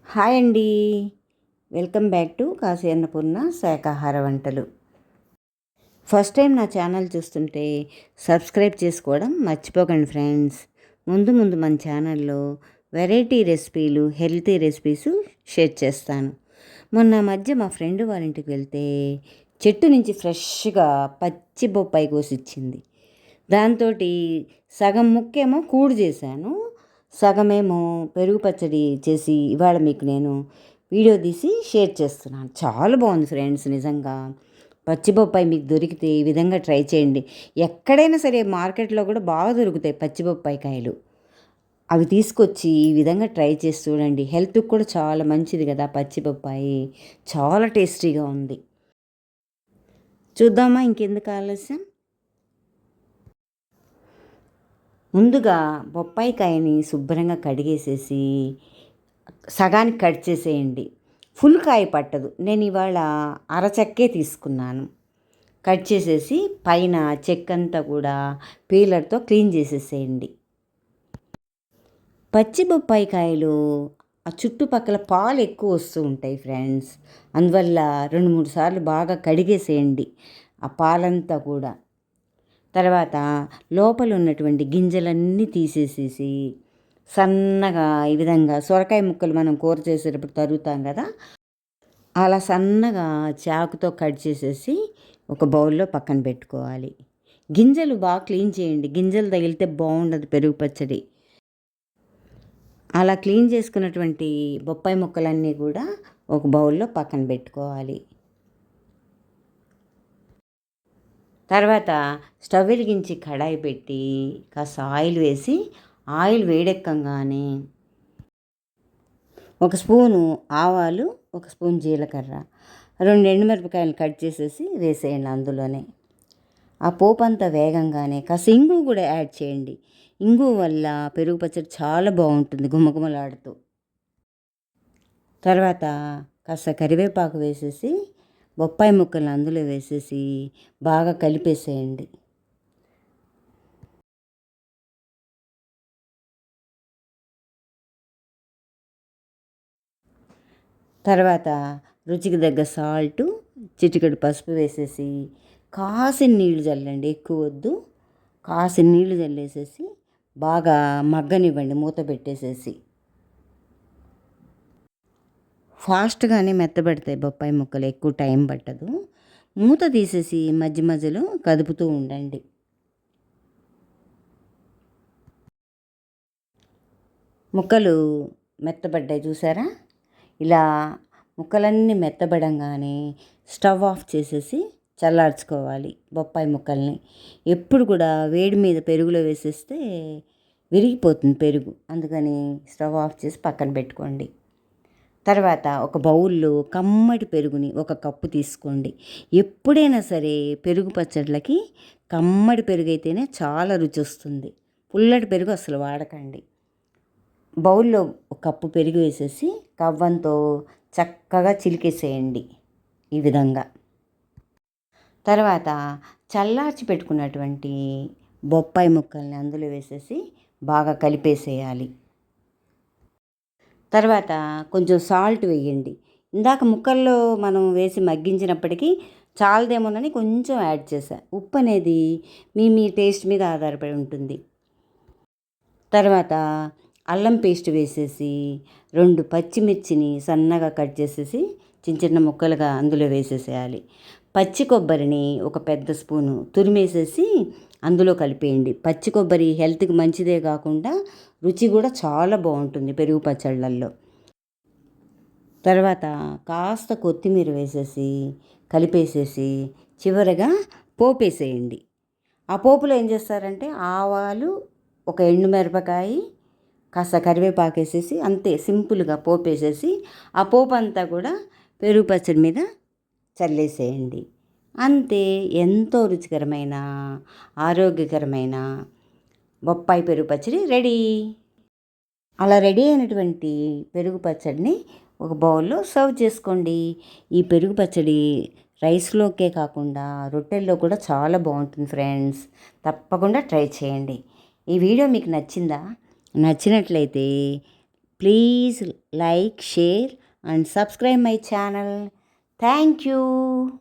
Hi అండి. Welcome back to Kashi Annapurna శాకాహార వంటలు. ఫస్ట్ టైం నా ఛానల్ చూస్తుంటే సబ్స్క్రైబ్ చేసుకోవడం మర్చిపోకండి ఫ్రెండ్స్. ముందు ముందు మన ఛానల్లో వెరైటీ రెసిపీలు, హెల్తీ రెసిపీస్ షేర్ చేస్తాను. మొన్న మధ్య మా ఫ్రెండ్ వాళ్ళ ఇంటికి వెళ్తే చెట్టు నుంచి ఫ్రెష్గా పచ్చి బొప్పాయి కోసిచ్చింది. దాంతో సగం ముక్కేమో కూడు చేశాను, సగమేమో పెరుగు పచ్చడి చేసి ఇవాళ మీకు నేను వీడియో తీసి షేర్ చేస్తున్నాను. చాలా బాగుంది ఫ్రెండ్స్. నిజంగా పచ్చిబొప్పాయి మీకు దొరికితే ఈ విధంగా ట్రై చేయండి. ఎక్కడైనా సరే మార్కెట్లో కూడా బాగా దొరుకుతాయి పచ్చిబొప్పాయి కాయలు. అవి తీసుకొచ్చి ఈ విధంగా ట్రై చేసి చూడండి. హెల్త్కి కూడా చాలా మంచిది కదా పచ్చిబొప్పాయి. చాలా టేస్టీగా ఉంది. చూద్దామా ఇంకెందుకు ఆలస్యం. ముందుగా బొప్పాయికాయని శుభ్రంగా కడిగేసేసి సగానికి కట్ చేసేయండి. ఫుల్ కాయ పట్టదు. నేను ఇవాళ అరచెక్కే తీసుకున్నాను. కట్ చేసేసి పైన చెక్కంతా కూడా పీలర్తో క్లీన్ చేసేసేయండి. పచ్చి బొప్పాయికాయలు ఆ చుట్టుపక్కల పాలు ఎక్కువ వస్తూ ఉంటాయి ఫ్రెండ్స్. అందువల్ల 2-3 సార్లు బాగా కడిగేసేయండి ఆ పాలంతా కూడా. తర్వాత లోపల ఉన్నటువంటి గింజలన్నీ తీసేసేసి సన్నగా ఈ విధంగా సొరకాయ ముక్కలు మనం కూర చేసేటప్పుడు తరుగుతాం కదా, అలా సన్నగా చాకుతో కట్ చేసేసి ఒక బౌల్లో పక్కన పెట్టుకోవాలి. గింజలు బాగా క్లీన్ చేయండి. గింజలు తగిలితే బాగుండదు పెరుగు పచ్చడి. అలా క్లీన్ చేసుకున్నటువంటి బొప్పాయి ముక్కలన్నీ కూడా ఒక బౌల్లో పక్కన పెట్టుకోవాలి. తర్వాత స్టవ్ వెలిగించి కడాయి పెట్టి కాస్త ఆయిల్ వేసి, ఆయిల్ వేడెక్కగానే 1 స్పూను ఆవాలు, 1 స్పూన్ జీలకర్ర, 2 ఎండుమిరపకాయలు కట్ చేసేసి వేసేయండి అందులోనే. ఆ పోపు అంతా వేగంగానే కాస్త ఇంగు కూడా యాడ్ చేయండి. ఇంగు వల్ల పెరుగు పచ్చడి చాలా బాగుంటుంది గుమగుమలాడుతూ. తర్వాత కాస్త కరివేపాకు వేసేసి బొప్పాయి ముక్కలను అందులో వేసేసి బాగా కలిపేసేయండి. తర్వాత రుచికి తగ్గ సాల్టు, చిటికెడు పసుపు వేసేసి కాసిన నీళ్లు చల్లండి. ఎక్కువ వద్దు, కాసిన నీళ్లు చల్లేసేసి బాగా మగ్గనివ్వండి మూత పెట్టేసేసి. ఫాస్ట్గానే మెత్తబడతాయి బొప్పాయి ముక్కలు, ఎక్కువ టైం పట్టదు. మూత తీసేసి మధ్య మధ్యలో కదుపుతూ ఉండండి. ముక్కలు మెత్తబడ్డాయి చూసారా? ఇలా ముక్కలన్నీ మెత్తబడంగానే స్టవ్ ఆఫ్ చేసేసి చల్లార్చుకోవాలి బొప్పాయి ముక్కల్ని. ఎప్పుడు కూడా వేడి మీద పెరుగులో వేసేస్తే విరిగిపోతుంది పెరుగు, అందుకని స్టవ్ ఆఫ్ చేసి పక్కన పెట్టుకోండి. తర్వాత ఒక బౌల్లో కమ్మటి పెరుగుని 1 కప్పు తీసుకోండి. ఎప్పుడైనా సరే పెరుగు పచ్చళ్ళకి కమ్మటి పెరుగు అయితేనే చాలా రుచి వస్తుంది. పుల్లటి పెరుగు అసలు వాడకండి. బౌల్లో 1 కప్పు పెరుగు వేసేసి కవ్వంతో చక్కగా చిలికేసేయండి ఈ విధంగా. తర్వాత చల్లార్చి పెట్టుకున్నటువంటి బొప్పాయి ముక్కల్ని అందులో వేసేసి బాగా కలిపేసేయాలి. తర్వాత కొంచెం సాల్ట్ వేయండి. ఇందాక ముక్కల్లో మనం వేసి మగ్గించినప్పటికీ చాలదేమోనని కొంచెం యాడ్ చేశా. ఉప్పు అనేది మీ టేస్ట్ మీద ఆధారపడి ఉంటుంది. తర్వాత అల్లం పేస్ట్ వేసేసి 2 పచ్చిమిర్చిని సన్నగా కట్ చేసేసి చిన్న చిన్న ముక్కలుగా అందులో వేసేసేయాలి. పచ్చి కొబ్బరిని 1 పెద్ద స్పూను తురిమేసేసి అందులో కలిపేయండి. పచ్చి కొబ్బరి హెల్త్కి మంచిదే కాకుండా రుచి కూడా చాలా బాగుంటుంది పెరుగు పచ్చళ్ళల్లో. తర్వాత కాస్త కొత్తిమీర వేసేసి కలిపేసేసి చివరగా పోపేసేయండి. ఆ పోపులో ఏం చేస్తారంటే ఆవాలు, 1 ఎండుమిరపకాయ, కాస్త కరివేపాకు వేసేసి అంతే సింపుల్గా పోపేసేసి ఆ పోపు అంతా కూడా పెరుగు పచ్చడి మీద చల్లేసేయండి. అంతే, ఎంతో రుచికరమైన ఆరోగ్యకరమైన బొప్పాయి పెరుగు పచ్చడి రెడీ. అలా రెడీ అయినటువంటి పెరుగు పచ్చడిని ఒక బౌల్లో సర్వ్ చేసుకోండి. ఈ పెరుగు పచ్చడి రైస్లోకే కాకుండా రొట్టెల్లో కూడా చాలా బాగుంటుంది ఫ్రెండ్స్. తప్పకుండా ట్రై చేయండి. ఈ వీడియో మీకు నచ్చిందా? నచ్చినట్లయితే Please like, share and subscribe my channel. Thank you.